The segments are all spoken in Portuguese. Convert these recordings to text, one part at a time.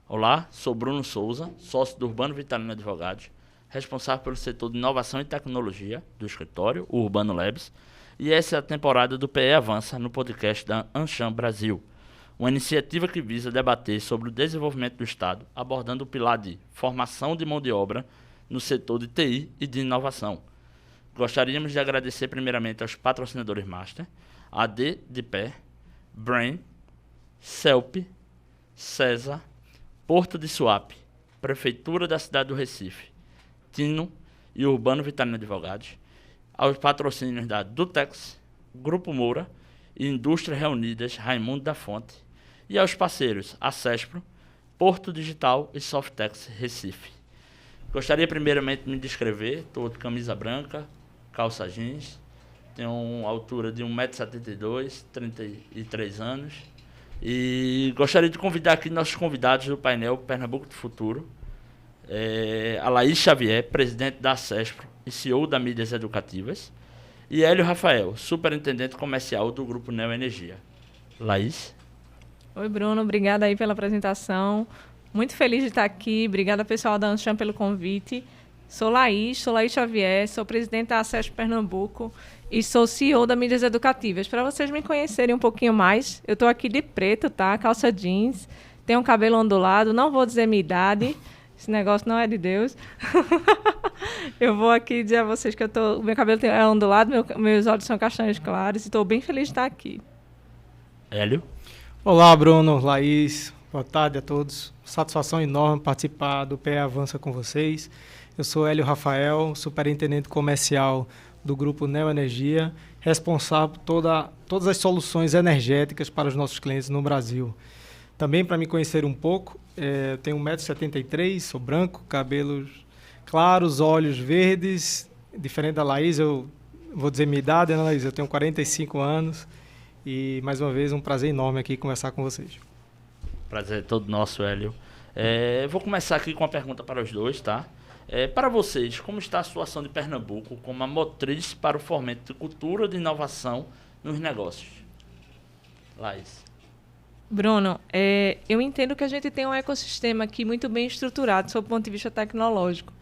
Olá, sou Bruno Souza, sócio do Urbano Vitalino Advogados, responsável pelo setor de inovação e tecnologia do escritório, o Urbano Labs, e essa é a temporada do PE Avança no podcast da Ancham Brasil, uma iniciativa que visa debater sobre o desenvolvimento do Estado, abordando o pilar de formação de mão de obra no setor de TI e de inovação. Gostaríamos de agradecer primeiramente aos patrocinadores Master, AD de Pé, Brain, Celp, César, Porto de Suape, Prefeitura da cidade do Recife, Tino e Urbano Vitalino Advogados, aos patrocínios da Dutex, Grupo Moura e Indústrias Reunidas Raimundo da Fonte, e aos parceiros Acespro, Porto Digital e Softex Recife. Gostaria primeiramente de me descrever, estou de camisa branca, calça jeans, tenho uma altura de 1,72 m, 33 anos, e gostaria de convidar aqui nossos convidados do painel Pernambuco do Futuro, a Laís Xavier, presidente da Acespro e CEO da Mídias Educativas, e Hélio Rafael, superintendente comercial do Grupo Neo Energia. Laís? Oi, Bruno, obrigada aí pela apresentação. Muito feliz de estar aqui. Obrigada, pessoal da Ancham, pelo convite. Sou Laís Xavier, sou presidente da Acespro Pernambuco e sou CEO da Mídias Educativas. Para vocês me conhecerem um pouquinho mais, eu estou aqui de preto, tá? Calça jeans, tenho um cabelo ondulado, não vou dizer minha idade, esse negócio não é de Deus. Eu vou aqui dizer a vocês que meu cabelo é ondulado, meus olhos são castanhos claros e estou bem feliz de estar aqui. Hélio? Olá, Bruno, Laís, boa tarde a todos. Satisfação enorme participar do PE Avança com vocês. Eu sou Hélio Rafael, superintendente comercial do Grupo Neo Energia, responsável por todas as soluções energéticas para os nossos clientes no Brasil. Também, para me conhecer um pouco, eu tenho 1,73 m, sou branco, cabelos claros, olhos verdes. Diferente da Laís, eu vou dizer minha idade, né, Laís? Eu tenho 45 anos e, mais uma vez, um prazer enorme aqui conversar com vocês. Prazer é todo nosso, Hélio. Vou começar aqui com uma pergunta para os dois, tá? Para vocês, como está a situação de Pernambuco como a motriz para o fomento de cultura de inovação nos negócios? Laís. Bruno, eu entendo que a gente tem um ecossistema aqui muito bem estruturado sob o ponto de vista tecnológico.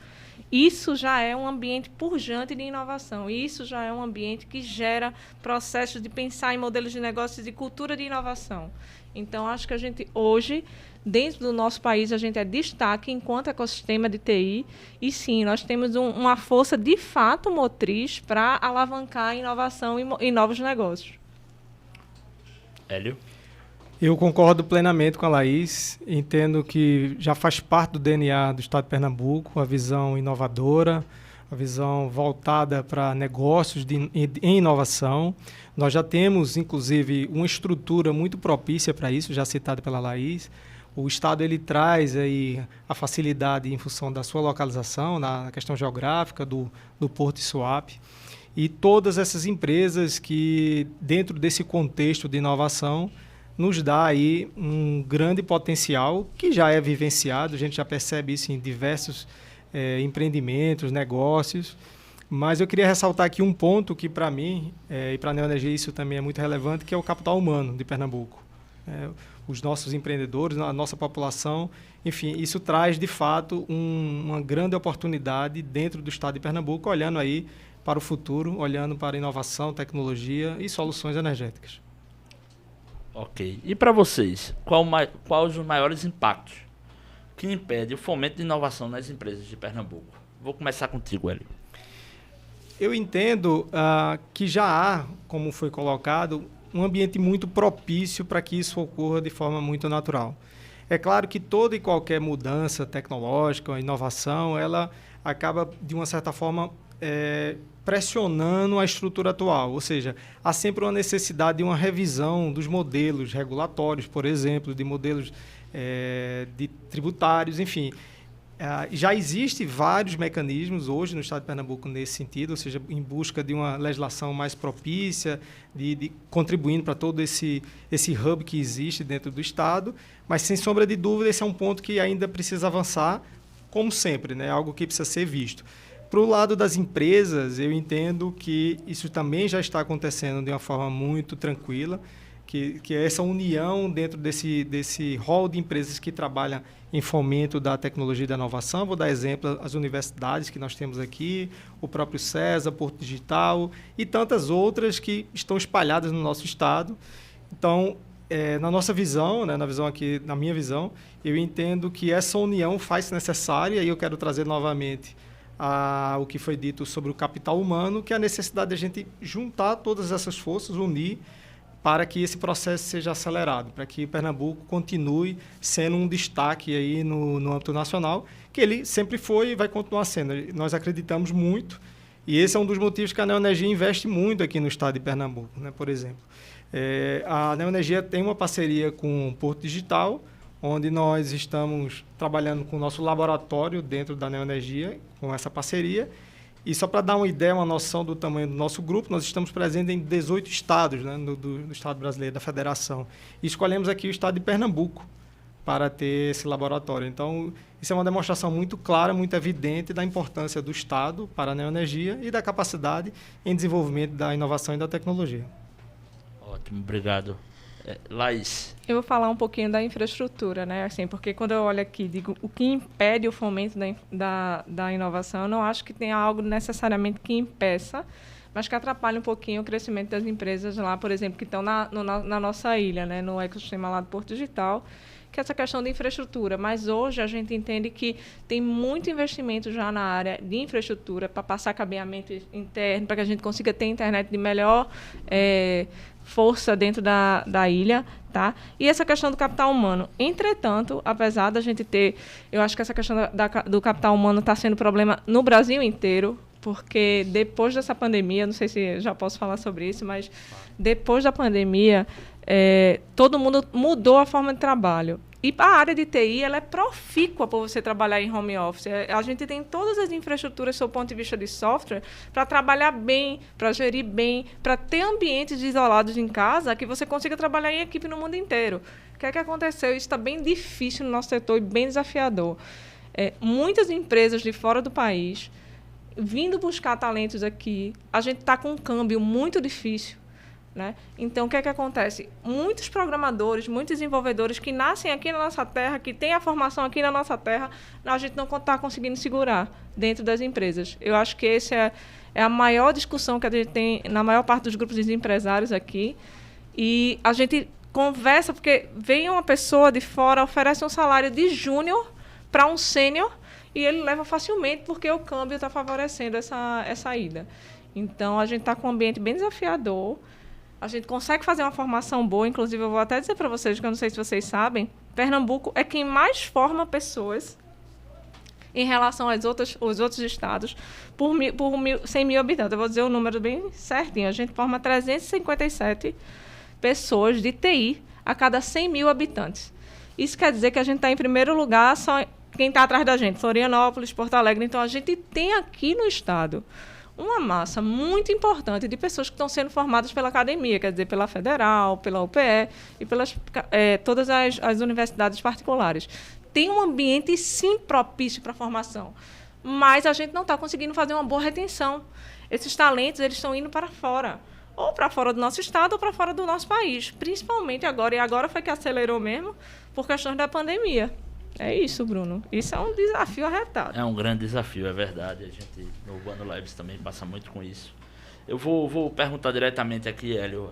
Isso já é um ambiente pujante de inovação. Isso já é um ambiente que gera processos de pensar em modelos de negócios e cultura de inovação. Então, acho que a gente hoje, dentro do nosso país, a gente é destaque enquanto ecossistema de TI. E sim, nós temos uma força de fato motriz para alavancar a inovação e novos negócios. Hélio? Eu concordo plenamente com a Laís. Entendo que já faz parte do DNA do Estado de Pernambuco a visão inovadora, a visão voltada para negócios em inovação. Nós já temos, inclusive, uma estrutura muito propícia para isso, já citada pela Laís. O Estado ele traz aí a facilidade em função da sua localização, na questão geográfica do Porto de Suape. E todas essas empresas que, dentro desse contexto de inovação, nos dá aí um grande potencial que já é vivenciado, a gente já percebe isso em diversos empreendimentos, negócios, mas eu queria ressaltar aqui um ponto que para mim, e para a Neo Energia isso também é muito relevante, que é o capital humano de Pernambuco. Os nossos empreendedores, a nossa população, enfim, isso traz de fato uma grande oportunidade dentro do estado de Pernambuco, olhando aí para o futuro, olhando para inovação, tecnologia e soluções energéticas. Ok. E para vocês, quais os maiores impactos que impedem o fomento de inovação nas empresas de Pernambuco? Vou começar contigo, Hélio. Eu entendo que já há, como foi colocado, um ambiente muito propício para que isso ocorra de forma muito natural. É claro que toda e qualquer mudança tecnológica, inovação, ela acaba, de uma certa forma, pressionando a estrutura atual, ou seja, há sempre uma necessidade de uma revisão dos modelos regulatórios, por exemplo, de modelos de tributários, enfim. Já existem vários mecanismos hoje no estado de Pernambuco nesse sentido, ou seja, em busca de uma legislação mais propícia, contribuindo para todo esse hub que existe dentro do estado, mas sem sombra de dúvida esse é um ponto que ainda precisa avançar, como sempre, né? Algo que precisa ser visto. Para o lado das empresas, eu entendo que isso também já está acontecendo de uma forma muito tranquila, que é essa união dentro desse rol de empresas que trabalham em fomento da tecnologia e da inovação. Vou dar exemplo, as universidades que nós temos aqui, o próprio César, Porto Digital e tantas outras que estão espalhadas no nosso estado. Então, na nossa visão, né, na minha visão, eu entendo que essa união faz-se necessária, e eu quero trazer novamente o que foi dito sobre o capital humano, que é a necessidade de a gente juntar todas essas forças, unir, para que esse processo seja acelerado, para que Pernambuco continue sendo um destaque aí no âmbito nacional, que ele sempre foi e vai continuar sendo. Nós acreditamos muito, e esse é um dos motivos que a Neoenergia investe muito aqui no estado de Pernambuco, né, por exemplo. A Neoenergia tem uma parceria com o Porto Digital, onde nós estamos trabalhando com o nosso laboratório dentro da Neoenergia, com essa parceria. E só para dar uma ideia, uma noção do tamanho do nosso grupo, nós estamos presentes em 18 estados, né, do Estado brasileiro, da Federação. E escolhemos aqui o estado de Pernambuco para ter esse laboratório. Então, isso é uma demonstração muito clara, muito evidente da importância do Estado para a Neoenergia e da capacidade em desenvolvimento da inovação e da tecnologia. Ótimo, obrigado. Laís. Eu vou falar um pouquinho da infraestrutura, né? Assim, porque quando eu olho aqui, digo, o que impede o fomento da inovação, eu não acho que tenha algo necessariamente que impeça, mas que atrapalhe um pouquinho o crescimento das empresas lá, por exemplo, que estão na nossa ilha, né? No ecossistema lá do Porto Digital, que é essa questão de infraestrutura. Mas hoje a gente entende que tem muito investimento já na área de infraestrutura para passar cabeamento interno, para que a gente consiga ter internet de melhor força dentro da ilha, tá? E essa questão do capital humano. Entretanto, apesar da gente ter... Eu acho que essa questão do capital humano está sendo problema no Brasil inteiro, porque depois dessa pandemia, não sei se já posso falar sobre isso, mas depois da pandemia, todo mundo mudou a forma de trabalho. E a área de TI, ela é profícua para você trabalhar em home office. A gente tem todas as infraestruturas, do ponto de vista de software, para trabalhar bem, para gerir bem, para ter ambientes isolados em casa que você consiga trabalhar em equipe no mundo inteiro. O que é que aconteceu? Isso está bem difícil no nosso setor e bem desafiador. Muitas empresas de fora do país vindo buscar talentos aqui. A gente está com um câmbio muito difícil. Né? Então, o que é que acontece? Muitos programadores, muitos desenvolvedores que nascem aqui na nossa terra, que têm a formação aqui na nossa terra, a gente não está conseguindo segurar dentro das empresas. Eu acho que essa é a maior discussão que a gente tem na maior parte dos grupos de empresários aqui. E a gente conversa, porque vem uma pessoa de fora, oferece um salário de júnior para um sênior e ele leva facilmente, porque o câmbio está favorecendo essa ida. Então, a gente está com um ambiente bem desafiador. A gente consegue fazer uma formação boa, inclusive eu vou até dizer para vocês, que eu não sei se vocês sabem, Pernambuco é quem mais forma pessoas em relação aos outros estados por 100 mil habitantes. Eu vou dizer o número bem certinho. A gente forma 357 pessoas de TI a cada 100 mil habitantes. Isso quer dizer que a gente está em primeiro lugar, só quem está atrás da gente, Florianópolis, Porto Alegre. Então, a gente tem aqui no estado uma massa muito importante de pessoas que estão sendo formadas pela academia, quer dizer, pela Federal, pela UPE e pelas todas as universidades particulares. Tem um ambiente, sim, propício para a formação, mas a gente não está conseguindo fazer uma boa retenção. Esses talentos eles estão indo para fora, ou para fora do nosso estado ou para fora do nosso país, principalmente agora. E agora foi que acelerou mesmo por questões da pandemia. É isso, Bruno. Isso é um desafio arretado. É um grande desafio, é verdade. A gente, no Urbano Labs, também passa muito com isso. Eu vou perguntar diretamente aqui, Hélio.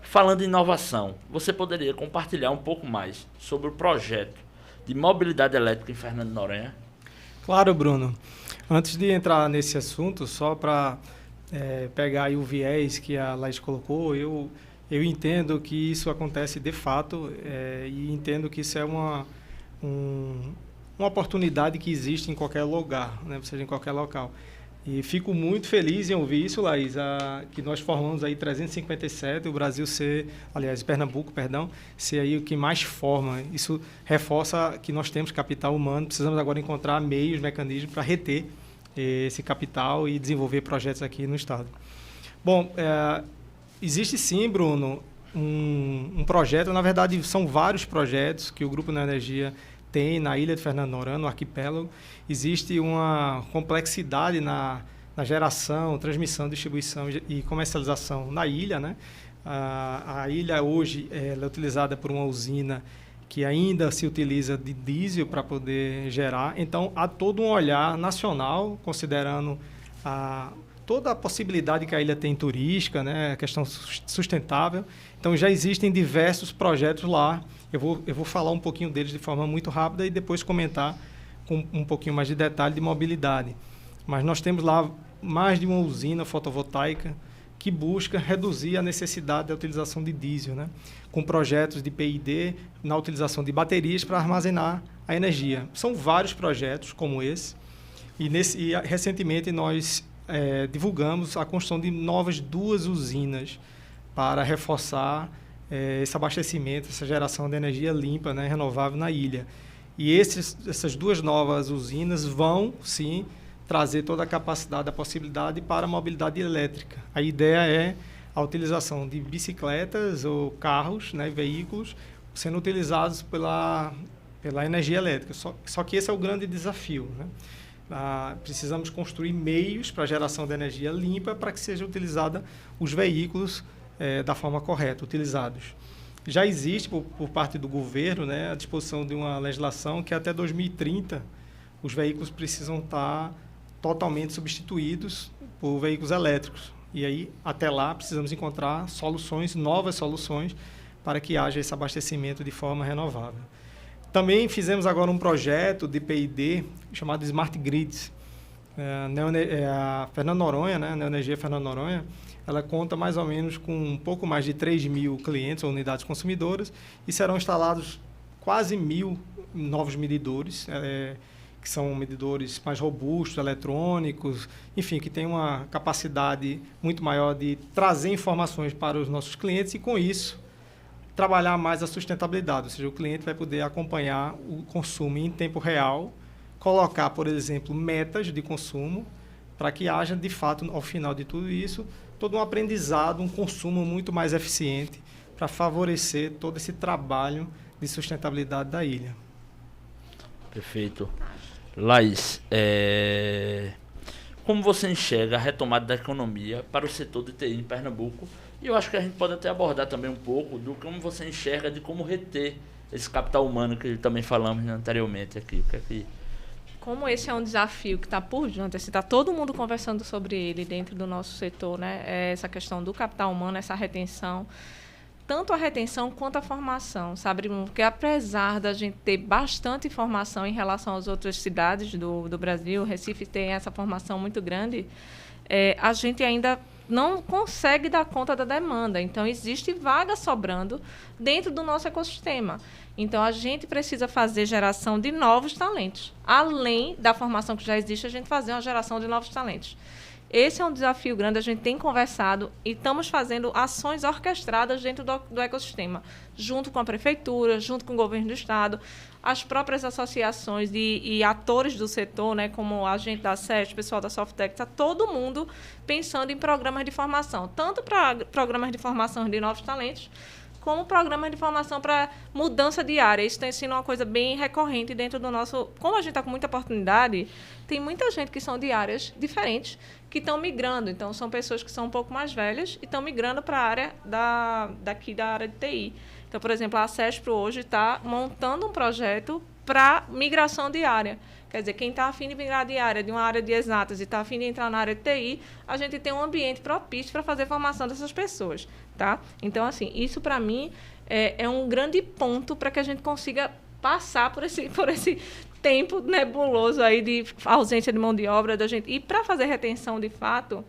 Falando em inovação, você poderia compartilhar um pouco mais sobre o projeto de mobilidade elétrica em Fernando de Noronha? Claro, Bruno. Antes de entrar nesse assunto, só para pegar aí o viés que a Laís colocou, eu entendo que isso acontece de fato e entendo que isso é uma oportunidade que existe em qualquer lugar, né? Ou seja, em qualquer local. E fico muito feliz em ouvir isso, Laís, que nós formamos aí 357, o Brasil Pernambuco, ser aí o que mais forma. Isso reforça que nós temos capital humano, precisamos agora encontrar meios, mecanismos para reter esse capital e desenvolver projetos aqui no estado. Bom, existe sim, Bruno, um projeto, na verdade são vários projetos que o Grupo Neoenergia tem na ilha de Fernando de Noronha, no arquipélago. Existe uma complexidade na geração, transmissão, distribuição e comercialização na ilha, né? A ilha hoje ela é utilizada por uma usina que ainda se utiliza de diesel para poder gerar. Então, há todo um olhar nacional, considerando toda a possibilidade que a ilha tem turística, né, a questão sustentável. Então, já existem diversos projetos lá. Eu vou falar um pouquinho deles de forma muito rápida e depois comentar com um pouquinho mais de detalhe de mobilidade. Mas nós temos lá mais de uma usina fotovoltaica que busca reduzir a necessidade da utilização de diesel, né? Com projetos de PID na utilização de baterias para armazenar a energia. São vários projetos como esse. E recentemente nós divulgamos a construção de novas 2 usinas para reforçar esse abastecimento, essa geração de energia limpa, né, renovável na ilha. E essas 2 novas usinas vão, sim, trazer toda a capacidade, a possibilidade para a mobilidade elétrica. A ideia é a utilização de bicicletas ou carros, né, veículos, sendo utilizados pela energia elétrica. Só que esse é o grande desafio, né? Precisamos construir meios para a geração de energia limpa para que sejam utilizados os veículos da forma correta, utilizados. Já existe, por parte do governo, né, a disposição de uma legislação que até 2030 os veículos precisam estar totalmente substituídos por veículos elétricos. E aí, até lá, precisamos encontrar novas soluções, para que haja esse abastecimento de forma renovável. Também fizemos agora um projeto de PID chamado Smart Grids. A Fernando Noronha, né, a Neoenergia Fernando Noronha, ela conta mais ou menos com um pouco mais de 3.000 clientes ou unidades consumidoras e serão instalados quase 1.000 novos medidores, que são medidores mais robustos, eletrônicos, enfim, que têm uma capacidade muito maior de trazer informações para os nossos clientes e, com isso, trabalhar mais a sustentabilidade. Ou seja, o cliente vai poder acompanhar o consumo em tempo real, colocar, por exemplo, metas de consumo, para que haja, de fato, ao final de tudo isso, todo um aprendizado, um consumo muito mais eficiente para favorecer todo esse trabalho de sustentabilidade da ilha. Perfeito. Laís, como você enxerga a retomada da economia para o setor de TI em Pernambuco? E eu acho que a gente pode até abordar também um pouco do como você enxerga de como reter esse capital humano que também falamos anteriormente aqui. Como esse é um desafio que está por diante, está todo mundo conversando sobre ele dentro do nosso setor, né? Essa questão do capital humano, essa retenção, tanto a retenção quanto a formação, sabe? Porque apesar da gente ter bastante informação em relação às outras cidades do Brasil, Recife tem essa formação muito grande, a gente ainda não consegue dar conta da demanda. Então, existe vaga sobrando dentro do nosso ecossistema. Então, a gente precisa fazer geração de novos talentos. Além da formação que já existe, a gente fazer uma geração de novos talentos. Esse é um desafio grande, a gente tem conversado e estamos fazendo ações orquestradas dentro do ecossistema, junto com a prefeitura, junto com o governo do estado, as próprias associações e atores do setor, né, como a gente da SESC, o pessoal da Softec, está todo mundo pensando em programas de formação, tanto para programas de formação de novos talentos, como programas de formação para mudança de área. Isso tem sido uma coisa bem recorrente dentro do nosso... Como a gente está com muita oportunidade, tem muita gente que são de áreas diferentes que estão migrando. Então, são pessoas que são um pouco mais velhas e estão migrando para a área daqui da área de TI. Então, por exemplo, a CESPRO hoje está montando um projeto para migração de área. Quer dizer, quem está afim de migrar de área, de uma área de exatas e está afim de entrar na área de TI, a gente tem um ambiente propício para fazer a formação dessas pessoas, tá? Então, assim, isso para mim é um grande ponto para que a gente consiga passar por esse tempo nebuloso aí de ausência de mão de obra da gente. E para fazer retenção, de fato,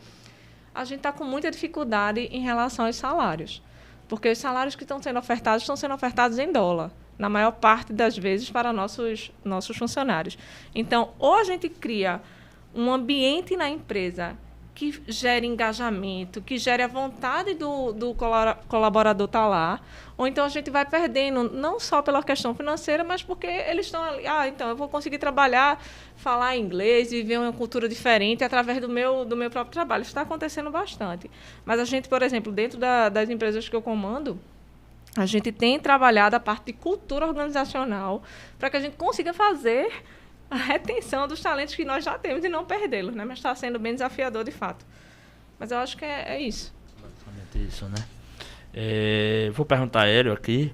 a gente está com muita dificuldade em relação aos salários, porque os salários que estão sendo ofertados em dólar, na maior parte das vezes para nossos funcionários. Então, ou a gente cria um ambiente na empresa que gere engajamento, que gere a vontade do colaborador estar lá, ou então a gente vai perdendo, não só pela questão financeira, mas porque eles estão ali, então eu vou conseguir trabalhar, falar inglês, viver uma cultura diferente através do meu próprio trabalho. Isso está acontecendo bastante. Mas a gente, por exemplo, dentro das empresas que eu comando, a gente tem trabalhado a parte de cultura organizacional para que a gente consiga fazer a retenção dos talentos que nós já temos e não perdê-los, né? Mas está sendo bem desafiador, de fato. Mas eu acho que é isso. Basicamente isso, né? Vou perguntar a Hélio aqui,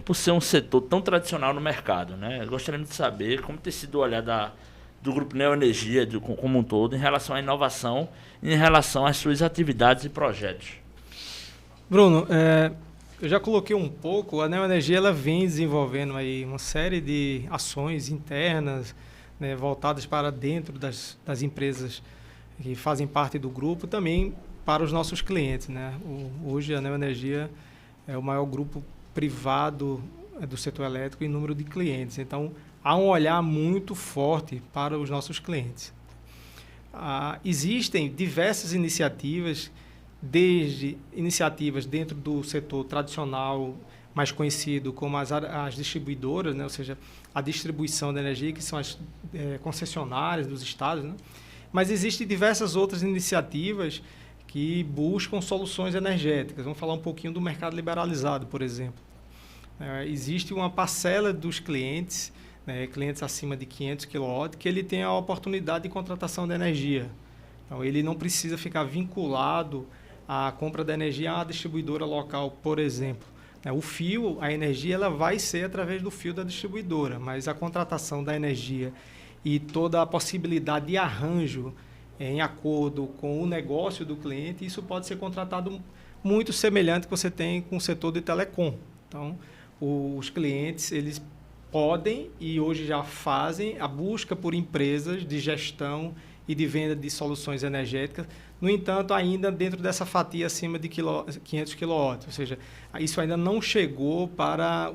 por ser um setor tão tradicional no mercado, né? Gostaríamos de saber como tem sido o olhar do Grupo Neoenergia como um todo em relação à inovação e em relação às suas atividades e projetos. Bruno, eu já coloquei um pouco, a Neoenergia ela vem desenvolvendo aí uma série de ações internas, né, voltadas para dentro das empresas que fazem parte do grupo, também para os nossos clientes, né? Hoje a Neoenergia é o maior grupo privado do setor elétrico em número de clientes. Então, há um olhar muito forte para os nossos clientes. Existem diversas iniciativas, desde iniciativas dentro do setor tradicional, mais conhecido como as distribuidoras, né? Ou seja, a distribuição da energia, que são as concessionárias dos estados, né? Mas existem diversas outras iniciativas que buscam soluções energéticas. Vamos falar um pouquinho do mercado liberalizado, por exemplo. Existe uma parcela dos clientes, né, clientes acima de 500 kW, que ele tem a oportunidade de contratação de energia. Então, ele não precisa ficar vinculado à compra da energia a uma distribuidora local, por exemplo. O fio, a energia, ela vai ser através do fio da distribuidora, mas a contratação da energia e toda a possibilidade de arranjo em acordo com o negócio do cliente, isso pode ser contratado muito semelhante que você tem com o setor de telecom. Então, os clientes, eles podem e hoje já fazem a busca por empresas de gestão e de venda de soluções energéticas, no entanto, ainda dentro dessa fatia acima de 500 kW, ou seja, isso ainda não chegou para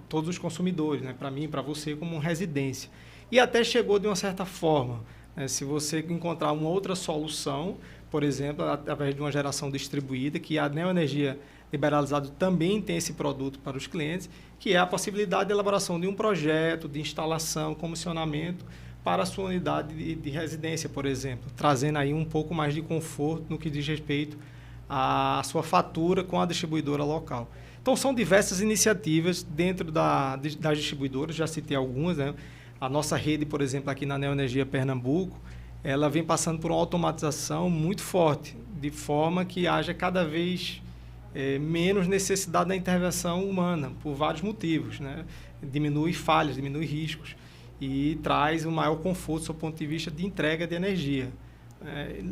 todos os consumidores, né? Para mim, para você como residência. E até chegou de uma certa forma. Se você encontrar uma outra solução, por exemplo, através de uma geração distribuída, que a Neoenergia Liberalizado também tem esse produto para os clientes, que é a possibilidade de elaboração de um projeto, de instalação, comissionamento para a sua unidade de residência, por exemplo, trazendo aí um pouco mais de conforto no que diz respeito à sua fatura com a distribuidora local. Então, são diversas iniciativas dentro das distribuidoras, já citei algumas, né? A nossa rede, por exemplo, aqui na Neoenergia Pernambuco, ela vem passando por uma automatização muito forte, de forma que haja cada vez menos necessidade da intervenção humana, por vários motivos, né? Diminui falhas, diminui riscos e traz um maior conforto do ponto de vista de entrega de energia.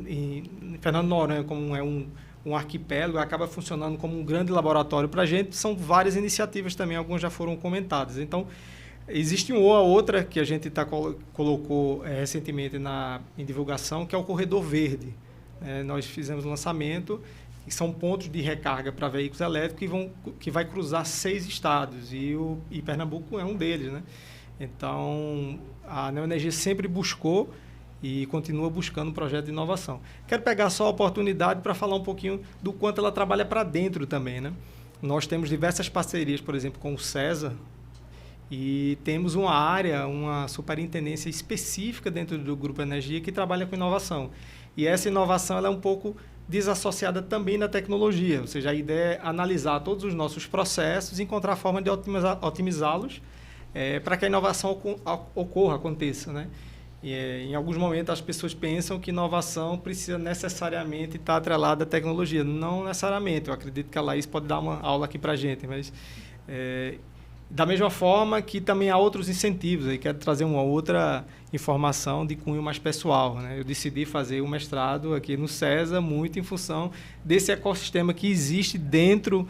Em Fernando Noronha, como é um arquipélago, acaba funcionando como um grande laboratório para a gente. São várias iniciativas também, algumas já foram comentadas. Então, existe uma outra que a gente colocou recentemente em divulgação, que é o Corredor Verde. Nós fizemos um lançamento, que são pontos de recarga para veículos elétricos que vai cruzar 6 estados, e Pernambuco é um deles, né? Então, a Neoenergia sempre buscou e continua buscando um projeto de inovação. Quero pegar só a oportunidade para falar um pouquinho do quanto ela trabalha para dentro também, né? Nós temos diversas parcerias, por exemplo, com o CESA, e temos uma área, uma superintendência específica dentro do Grupo Energia que trabalha com inovação. E essa inovação ela é um pouco desassociada também da tecnologia, ou seja, a ideia é analisar todos os nossos processos e encontrar forma de otimizá-los para que a inovação ocorra, aconteça, né? E, em alguns momentos as pessoas pensam que inovação precisa necessariamente estar atrelada à tecnologia. Não necessariamente, eu acredito que a Laís pode dar uma aula aqui para a gente, mas da mesma forma que também há outros incentivos. Aí quero trazer uma outra informação de cunho mais pessoal, né? Eu decidi fazer um mestrado aqui no CESA muito em função desse ecossistema que existe dentro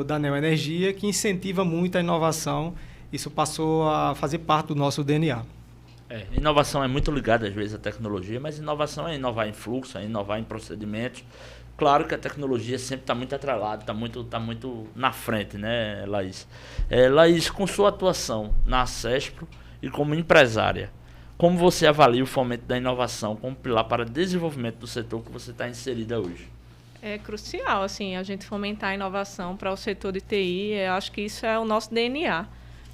da Neoenergia, que incentiva muito a inovação. Isso passou a fazer parte do nosso DNA. Inovação é muito ligada às vezes à tecnologia, mas inovação é inovar em fluxo, é inovar em procedimentos. Claro que a tecnologia sempre está muito atrelada, está muito na frente, né, Laís? Laís, com sua atuação na ACESPRO e como empresária, como você avalia o fomento da inovação como pilar para o desenvolvimento do setor que você está inserida hoje? É crucial, assim, a gente fomentar a inovação para o setor de TI. Eu acho que isso é o nosso DNA,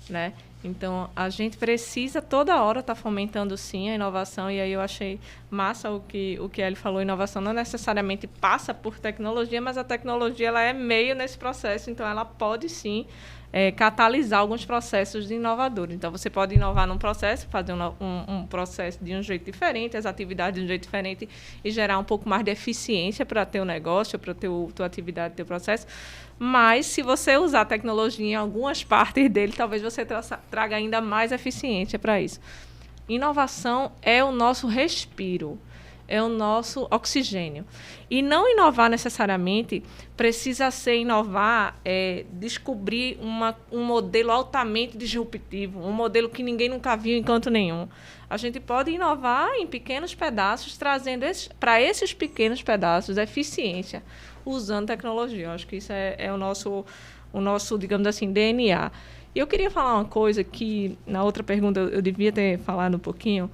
né? Então, a gente precisa toda hora estar fomentando, sim, a inovação. E aí eu achei massa o que ele falou. Inovação não necessariamente passa por tecnologia, mas a tecnologia ela é meio nesse processo. Então, ela pode, sim, catalisar alguns processos inovadores. Então, você pode inovar num processo, fazer um processo de um jeito diferente, as atividades de um jeito diferente e gerar um pouco mais de eficiência para teu negócio, para tua atividade, teu processo. Mas, se você usar a tecnologia em algumas partes dele, talvez você traga ainda mais eficiência para isso. Inovação é o nosso respiro, é o nosso oxigênio. E não inovar necessariamente precisa ser inovar, descobrir um modelo altamente disruptivo, um modelo que ninguém nunca viu em canto nenhum. A gente pode inovar em pequenos pedaços, trazendo para esses pequenos pedaços eficiência, usando tecnologia. Eu acho que isso é o nosso, digamos assim, DNA. E eu queria falar uma coisa que, na outra pergunta, eu devia ter falado um pouquinho.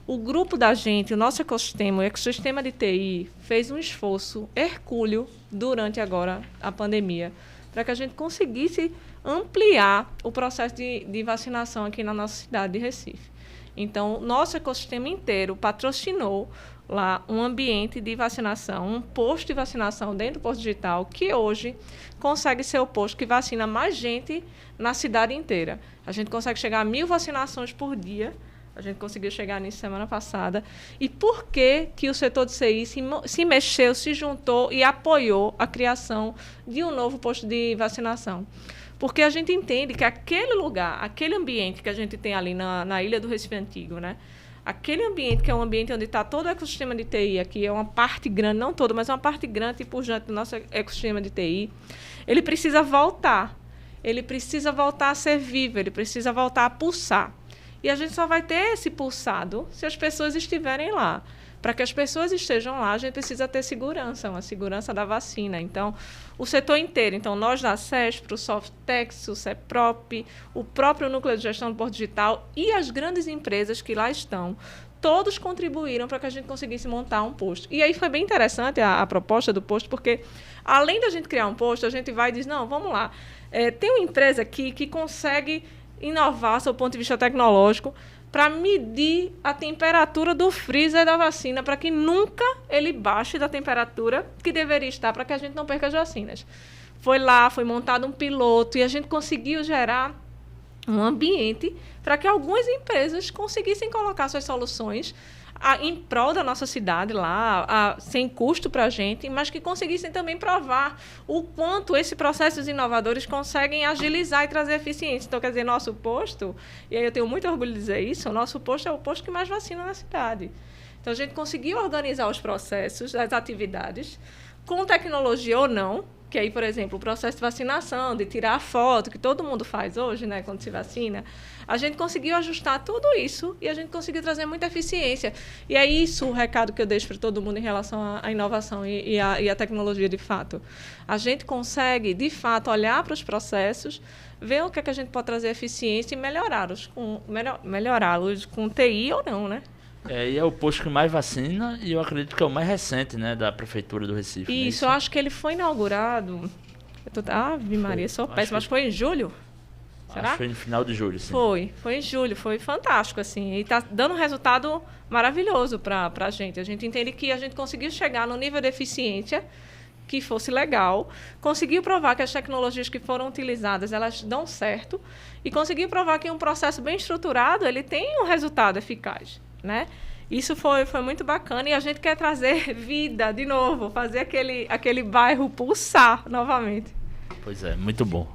O grupo da gente, o nosso ecossistema, o ecossistema de TI, fez um esforço hercúleo durante agora a pandemia, para que a gente conseguisse ampliar o processo de vacinação aqui na nossa cidade de Recife. Então, nosso ecossistema inteiro patrocinou lá um ambiente de vacinação, um posto de vacinação dentro do posto digital, que hoje consegue ser o posto que vacina mais gente na cidade inteira. A gente consegue chegar a 1.000 vacinações por dia. A gente conseguiu chegar nisso semana passada. E por que o setor de CI se mexeu, se juntou e apoiou a criação de um novo posto de vacinação? Porque a gente entende que aquele lugar, aquele ambiente que a gente tem ali na Ilha do Recife Antigo, né? Aquele ambiente que é um ambiente onde está todo o ecossistema de TI, aqui é uma parte grande, não todo, mas uma parte grande e pujante do nosso ecossistema de TI, ele precisa voltar. Ele precisa voltar a ser vivo, ele precisa voltar a pulsar. E a gente só vai ter esse pulsado se as pessoas estiverem lá. Para que as pessoas estejam lá, a gente precisa ter segurança, uma segurança da vacina. Então, o setor inteiro, então nós da CESP, o Softex, o CEPROP, o próprio Núcleo de Gestão do Porto Digital e as grandes empresas que lá estão, todos contribuíram para que a gente conseguisse montar um posto. E aí foi bem interessante a proposta do posto, porque além da gente criar um posto, a gente vai e diz, não, vamos lá, tem uma empresa aqui que consegue inovar, do ponto de vista tecnológico, para medir a temperatura do freezer da vacina, para que nunca ele baixe da temperatura que deveria estar, para que a gente não perca as vacinas. Foi montado um piloto e a gente conseguiu gerar um ambiente para que algumas empresas conseguissem colocar suas soluções em prol da nossa cidade lá, sem custo para a gente, mas que conseguissem também provar o quanto esses processos inovadores conseguem agilizar e trazer eficiência. Então, quer dizer, nosso posto, e aí eu tenho muito orgulho de dizer isso, o nosso posto é o posto que mais vacina na cidade. Então, a gente conseguiu organizar os processos, as atividades, com tecnologia ou não, que aí, por exemplo, o processo de vacinação, de tirar a foto, que todo mundo faz hoje, né, quando se vacina, a gente conseguiu ajustar tudo isso e a gente conseguiu trazer muita eficiência. E é isso o recado que eu deixo para todo mundo em relação à inovação e à tecnologia, de fato. A gente consegue, de fato, olhar para os processos, ver o que é que a gente pode trazer eficiência e melhorá-los com TI ou não, né? E é o posto que mais vacina e eu acredito que é o mais recente, né, da Prefeitura do Recife. Isso, eu acho que ele foi inaugurado... Ave Maria, sou péssima, acho que foi em julho. Será? Acho que foi no final de julho, sim. Foi em julho, foi fantástico, assim. E está dando um resultado maravilhoso para a gente. A gente entende que a gente conseguiu chegar no nível de eficiência que fosse legal, conseguiu provar que as tecnologias que foram utilizadas, elas dão certo, e conseguiu provar que um processo bem estruturado, ele tem um resultado eficaz, né? Isso foi muito bacana e a gente quer trazer vida de novo, fazer aquele bairro pulsar novamente. Pois é, muito bom.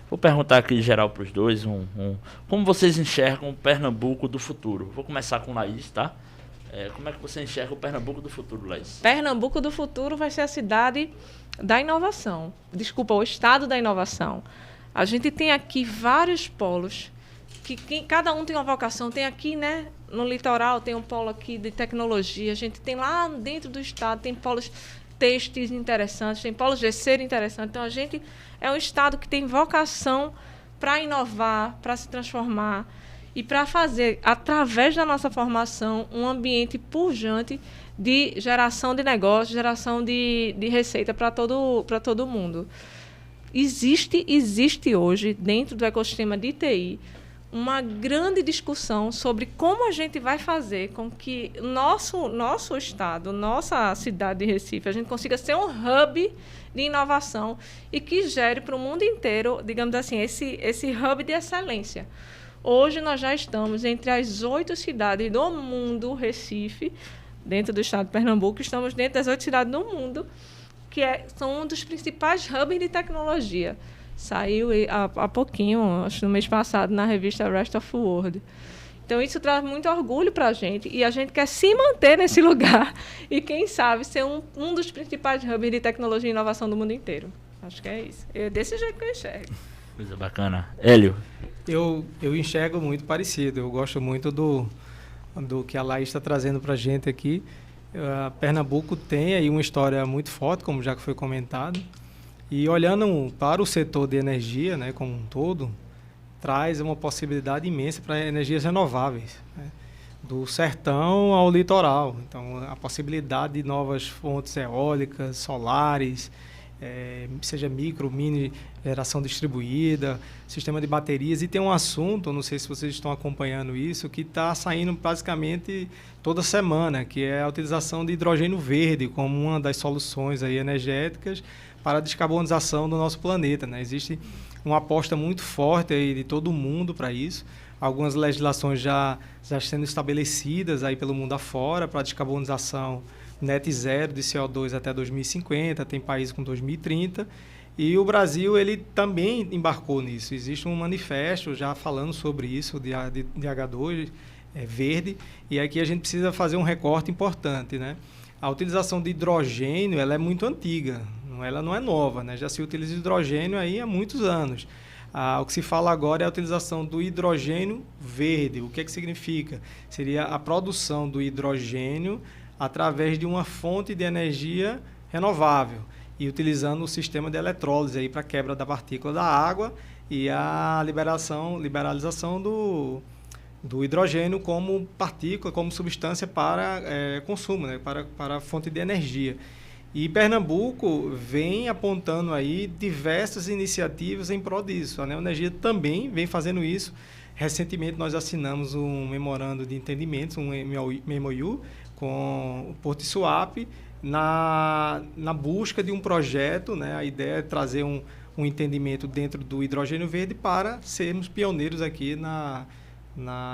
Vou perguntar aqui em geral para os dois, como vocês enxergam o Pernambuco do futuro? Vou começar com Laís, tá? Como é que você enxerga o Pernambuco do futuro, Laís? Pernambuco do futuro vai ser a cidade da inovação. Desculpa, o estado da inovação. A gente tem aqui vários polos, que cada um tem uma vocação. Tem aqui, né, no litoral, tem um polo aqui de tecnologia. A gente tem lá dentro do estado, tem polos têxteis interessantes, tem polos de ser interessantes. Então, a gente é um estado que tem vocação para inovar, para se transformar e para fazer, através da nossa formação, um ambiente pujante de geração de negócio, geração de receita para todo mundo. Existe hoje, dentro do ecossistema de TI, uma grande discussão sobre como a gente vai fazer com que nosso estado, nossa cidade de Recife, a gente consiga ser um hub de inovação e que gere para o mundo inteiro, digamos assim, esse hub de excelência. Hoje nós já estamos entre as 8 cidades do mundo, Recife, dentro do estado de Pernambuco, estamos dentro das 8 cidades do mundo, que são um dos principais hubs de tecnologia. Saiu há pouquinho, acho que no mês passado, na revista Rest of World. Então, isso traz muito orgulho para a gente e a gente quer se manter nesse lugar e, quem sabe, ser um dos principais hubs de tecnologia e inovação do mundo inteiro. Acho que é isso. É desse jeito que eu enxergo. Coisa bacana. Hélio? Eu enxergo muito parecido. Eu gosto muito do que a Laís está trazendo para a gente aqui. Pernambuco tem aí uma história muito forte, como já foi comentado. E olhando para o setor de energia, né, como um todo, traz uma possibilidade imensa para energias renováveis, né, do sertão ao litoral. Então, a possibilidade de novas fontes eólicas, solares, seja micro, mini geração distribuída, sistema de baterias. E tem um assunto, não sei se vocês estão acompanhando isso, que está saindo basicamente toda semana, que é a utilização de hidrogênio verde como uma das soluções aí energéticas para a descarbonização do nosso planeta, né? Existe uma aposta muito forte aí de todo mundo para isso. Algumas legislações já sendo estabelecidas aí pelo mundo afora para a descarbonização net zero de CO2 até 2050, tem países com 2030. E o Brasil ele também embarcou nisso. Existe um manifesto já falando sobre isso, de H2 verde, e aqui a gente precisa fazer um recorte importante, né? A utilização de hidrogênio ela é muito antiga, ela não é nova, né? Já se utiliza hidrogênio aí há muitos anos. O que se fala agora é a utilização do hidrogênio verde. O que é que significa? Seria a produção do hidrogênio através de uma fonte de energia renovável e utilizando o sistema de eletrólise aí para quebra da partícula da água e a liberalização do hidrogênio como partícula, como substância para consumo, né? para a fonte de energia. E Pernambuco vem apontando aí diversas iniciativas em prol disso. A Neoenergia também vem fazendo isso. Recentemente nós assinamos um memorando de entendimentos, um MOU, com o Porto de Suape, na busca de um projeto, né? A ideia é trazer um entendimento dentro do hidrogênio verde para sermos pioneiros aqui na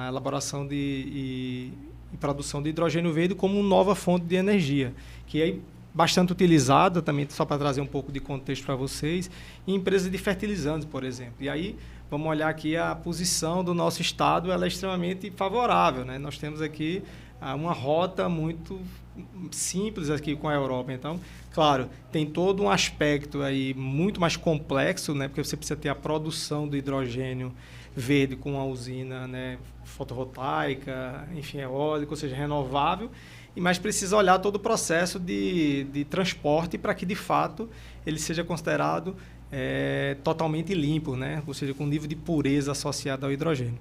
elaboração e produção de hidrogênio verde como uma nova fonte de energia, que é bastante utilizada também, só para trazer um pouco de contexto para vocês, em empresas de fertilizantes, por exemplo. E aí, vamos olhar aqui a posição do nosso estado, ela é extremamente favorável, né? Nós temos aqui uma rota muito simples aqui com a Europa. Então, claro, tem todo um aspecto aí muito mais complexo, né? Porque você precisa ter a produção do hidrogênio verde com uma usina, né, fotovoltaica, enfim, eólica, ou seja, renovável, mas precisa olhar todo o processo de transporte para que, de fato, ele seja considerado totalmente limpo, né? Ou seja, com nível de pureza associado ao hidrogênio.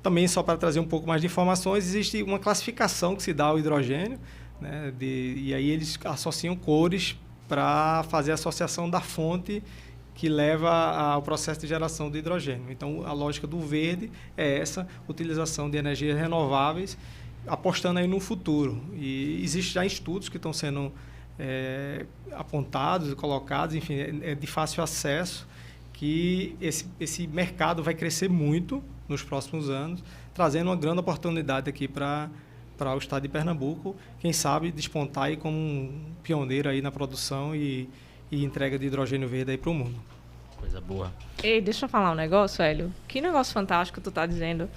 Também, só para trazer um pouco mais de informações, existe uma classificação que se dá ao hidrogênio, né? E aí eles associam cores para fazer a associação da fonte que leva ao processo de geração do hidrogênio. Então, a lógica do verde é essa, utilização de energias renováveis, apostando aí no futuro. E existem já estudos que estão sendo apontados e colocados, enfim, é de fácil acesso, que esse mercado vai crescer muito nos próximos anos, trazendo uma grande oportunidade aqui para o estado de Pernambuco, quem sabe despontar aí como um pioneiro aí na produção e entrega de hidrogênio verde aí para o mundo. Coisa boa. Ei, deixa eu falar um negócio, Hélio. Que negócio fantástico tu tá dizendo.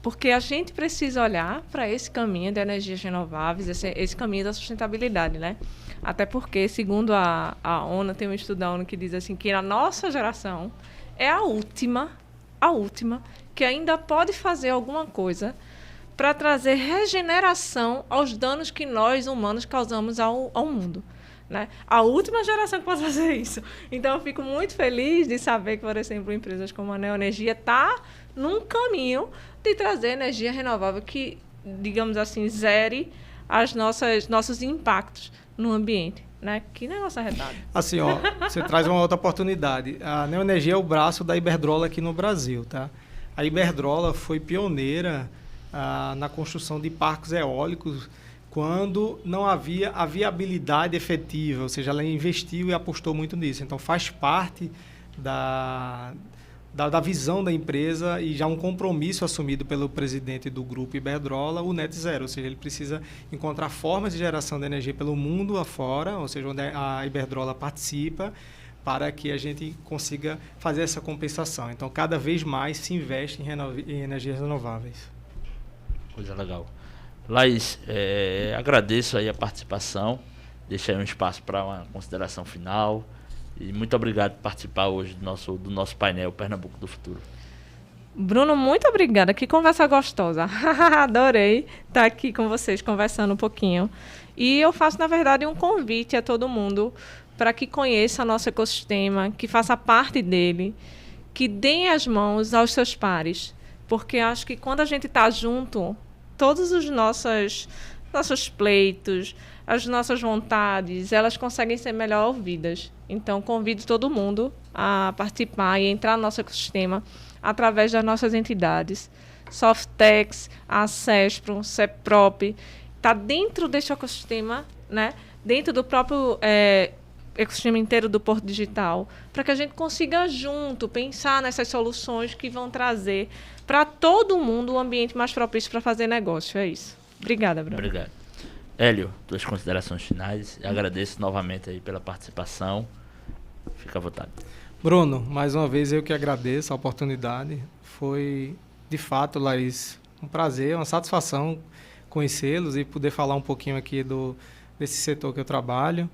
Porque a gente precisa olhar para esse caminho de energias renováveis, esse caminho da sustentabilidade, né? Até porque, segundo a ONU, tem um estudo da ONU que diz assim, que a nossa geração é a última que ainda pode fazer alguma coisa para trazer regeneração aos danos que nós, humanos, causamos ao mundo. Né? A última geração que pode fazer isso. Então, eu fico muito feliz de saber que, por exemplo, empresas como a Neoenergia está num caminho de trazer energia renovável que, digamos assim, zere nossos impactos no ambiente. Né? Que negócio arretado. Assim, ó, você traz uma outra oportunidade. A Neoenergia é o braço da Iberdrola aqui no Brasil, tá? A Iberdrola foi pioneira na construção de parques eólicos quando não havia a viabilidade efetiva, ou seja, ela investiu e apostou muito nisso. Então, faz parte da visão da empresa e já um compromisso assumido pelo presidente do grupo Iberdrola, o Net Zero, ou seja, ele precisa encontrar formas de geração de energia pelo mundo afora, ou seja, onde a Iberdrola participa, para que a gente consiga fazer essa compensação. Então, cada vez mais se investe em energias renováveis. Coisa legal. Laís, agradeço aí a participação, deixo aí um espaço para uma consideração final e muito obrigado por participar hoje do nosso painel Pernambuco do Futuro. Bruno, muito obrigada, que conversa gostosa. Adorei estar aqui com vocês conversando um pouquinho. E eu faço, na verdade, um convite a todo mundo para que conheça nosso ecossistema, que faça parte dele, que deem as mãos aos seus pares, porque acho que quando a gente está junto, todos os nossos pleitos, as nossas vontades, elas conseguem ser melhor ouvidas. Então, convido todo mundo a participar e entrar no nosso ecossistema através das nossas entidades. Softex, a CESPRO, CEPROP, está dentro deste ecossistema, né? Dentro do próprio ecossistema inteiro do Porto Digital, para que a gente consiga junto pensar nessas soluções que vão trazer para todo mundo um ambiente mais propício para fazer negócio. É isso. Obrigada, Bruno. Obrigado. Hélio, tuas considerações finais. Eu agradeço novamente aí pela participação. Fica à vontade. Bruno, mais uma vez eu que agradeço a oportunidade. Foi, de fato, Laís, um prazer, uma satisfação conhecê-los e poder falar um pouquinho aqui desse setor que eu trabalho.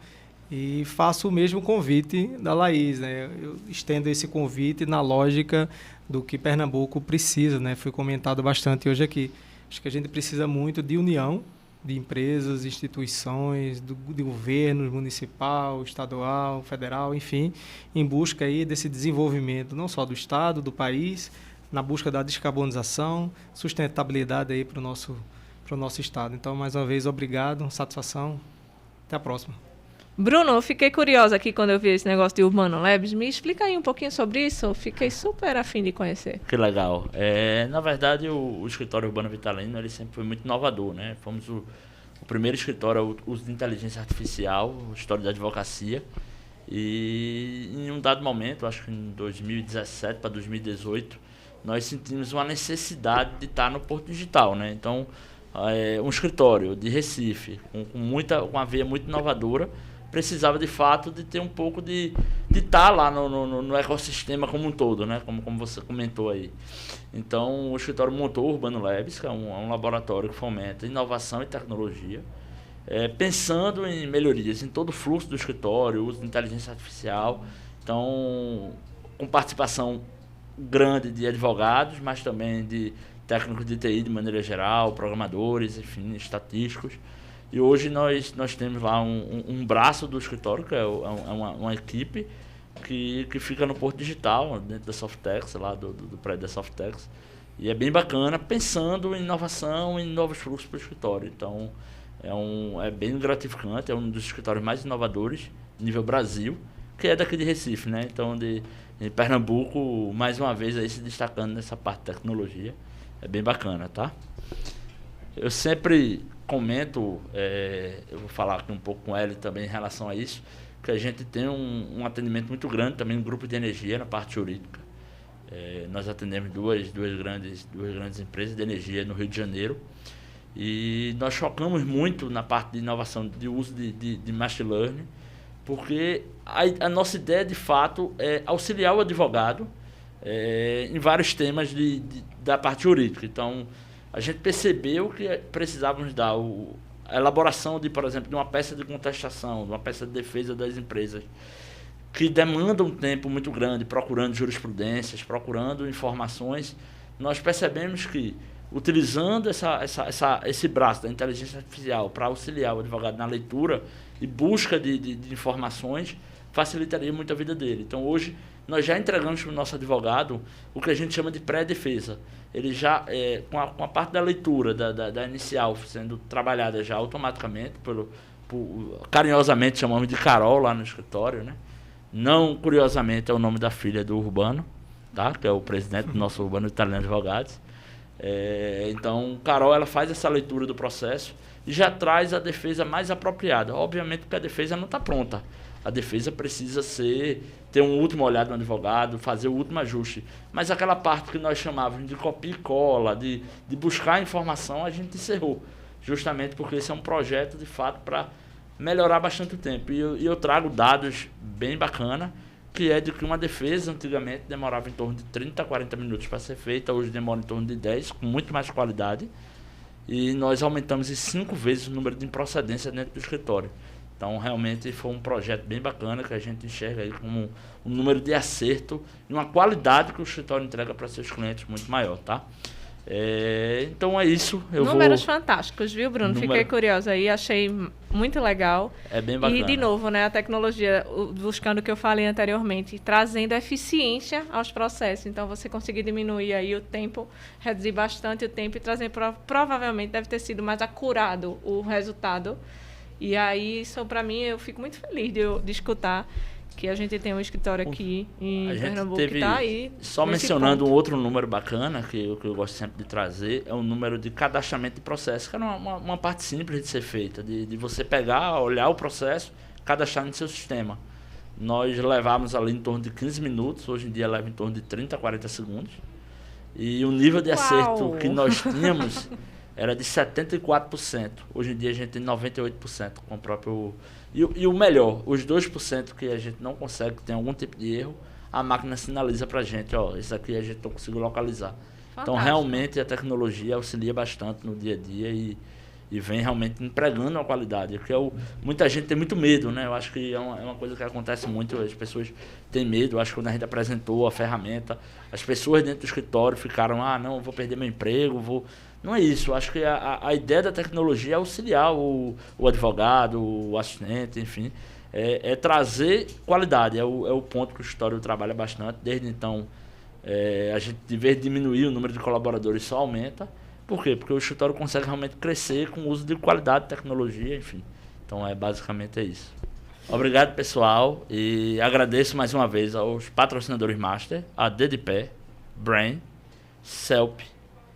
E faço o mesmo convite da Laís, né? Eu estendo esse convite na lógica do que Pernambuco precisa, né? Foi comentado bastante hoje aqui. Acho que a gente precisa muito de união de empresas, instituições, de governo municipal, estadual, federal, enfim, em busca aí desse desenvolvimento, não só do Estado, do país, na busca da descarbonização, sustentabilidade aí para o nosso Estado. Então, mais uma vez, obrigado, satisfação. Até a próxima. Bruno, eu fiquei curiosa aqui quando eu vi esse negócio de Urbano Labs. Me explica aí um pouquinho sobre isso. Eu fiquei super afim de conhecer. Que legal. Na verdade, o escritório Urbano Vitalino ele sempre foi muito inovador, né? Fomos o primeiro escritório a uso de inteligência artificial, história da advocacia. E em um dado momento, acho que em 2017 para 2018, nós sentimos uma necessidade de estar no Porto Digital, né? Então, um escritório de Recife, com uma veia muito inovadora, precisava de fato de ter um pouco de estar lá no ecossistema como um todo, né? Como você comentou aí. Então o escritório montou o Urbano Labs, que é um laboratório que fomenta inovação e tecnologia, pensando em melhorias em todo o fluxo do escritório, uso de inteligência artificial, então com participação grande de advogados, mas também de técnicos de TI de maneira geral, programadores, enfim, estatísticos. E hoje nós temos lá um braço do escritório, que é uma equipe que fica no Porto Digital, dentro da Softex, lá do prédio da Softex. E é bem bacana, pensando em inovação e em novos fluxos para o escritório. Então, é bem gratificante, é um dos escritórios mais inovadores, nível Brasil, que é daqui de Recife, né? Então, de Pernambuco, mais uma vez, aí se destacando nessa parte de tecnologia. É bem bacana, tá? Eu sempre comento, eu vou falar aqui um pouco com ele também em relação a isso, que a gente tem um atendimento muito grande também no grupo de energia, na parte jurídica. Nós atendemos duas grandes empresas de energia no Rio de Janeiro e nós focamos muito na parte de inovação, de uso de machine learning, porque a nossa ideia, de fato, é auxiliar o advogado em vários temas da parte jurídica. Então, a gente percebeu que precisávamos dar a elaboração por exemplo, de uma peça de contestação, de uma peça de defesa das empresas, que demanda um tempo muito grande, procurando jurisprudências, procurando informações. Nós percebemos que, utilizando esse braço da inteligência artificial para auxiliar o advogado na leitura e busca de informações, facilitaria muito a vida dele. Então, hoje, nós já entregamos para o nosso advogado o que a gente chama de pré-defesa. Ele já, com a parte da leitura da inicial sendo trabalhada já automaticamente, carinhosamente chamamos de Carol lá no escritório, né? Não, curiosamente, é o nome da filha do Urbano. tá? Que é o presidente do nosso Urbano Vitalino Advogados. Então, Carol, ela faz essa leitura do processo e já traz a defesa mais apropriada. Obviamente que a defesa não está pronta. A defesa precisa ter um último olhar do advogado, fazer o último ajuste. Mas aquela parte que nós chamávamos de copia e cola, de buscar informação, a gente encerrou. Justamente porque esse é um projeto, de fato, para melhorar bastante o tempo. E eu trago dados bem bacana, que é de que uma defesa antigamente demorava em torno de 30 a 40 minutos para ser feita, hoje demora em torno de 10, com muito mais qualidade. E nós aumentamos em 5 vezes o número de improcedência dentro do escritório. Então, realmente, foi um projeto bem bacana que a gente enxerga aí como um número de acerto e uma qualidade que o escritório entrega para seus clientes muito maior, tá? Então é isso. Números fantásticos, viu, Bruno? Fiquei curiosa aí, achei muito legal. É bem bacana. E, de novo, né, a tecnologia, buscando o que eu falei anteriormente, trazendo eficiência aos processos. Então, você conseguir diminuir aí o tempo, reduzir bastante o tempo e trazer, provavelmente, deve ter sido mais acurado o resultado. E aí, isso para mim, eu fico muito feliz de escutar que a gente tem um escritório aqui em Pernambuco que está aí. Só mencionando um outro número bacana, que eu gosto sempre de trazer, é o número de cadastramento de processo, que é uma parte simples de ser feita, de você pegar, olhar o processo, cadastrar no seu sistema. Nós levávamos ali em torno de 15 minutos, hoje em dia leva em torno de 30 a 40 segundos. E o nível de acerto que nós tínhamos era de 74%. Hoje em dia a gente tem 98% com o próprio... E o melhor, os 2% que a gente não consegue, que tem algum tipo de erro, a máquina sinaliza pra gente, ó, isso aqui a gente não conseguiu localizar. Fantástico. Então, realmente, a tecnologia auxilia bastante no dia a dia e vem realmente empregando a qualidade. Porque muita gente tem muito medo, né? Eu acho que é uma coisa que acontece muito, as pessoas têm medo. Eu acho que quando a gente apresentou a ferramenta, as pessoas dentro do escritório ficaram, não, vou perder meu emprego, Não é isso. Eu acho que a ideia da tecnologia é auxiliar o advogado, o assistente, enfim. É trazer qualidade. É o ponto que o escritório trabalha bastante. Desde então, a gente, em vez de diminuir o número de colaboradores, só aumenta. Por quê? Porque o escritório consegue realmente crescer com o uso de qualidade, tecnologia, enfim. Então, basicamente é isso. Obrigado, pessoal. E agradeço mais uma vez aos patrocinadores Master, a Dedipé, Brain, Celp,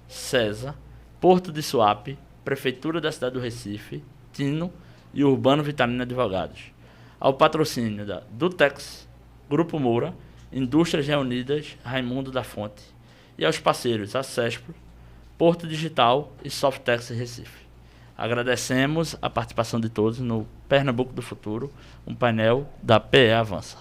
César, Porto de Suape, Prefeitura da cidade do Recife, Tino e Urbano Vitalino Advogados. Ao patrocínio da Dutex, Grupo Moura, Indústrias Reunidas, Raimundo da Fonte. E aos parceiros, a Cespro, Porto Digital e Softex Recife. Agradecemos a participação de todos no Pernambuco do Futuro, um painel da PE Avança.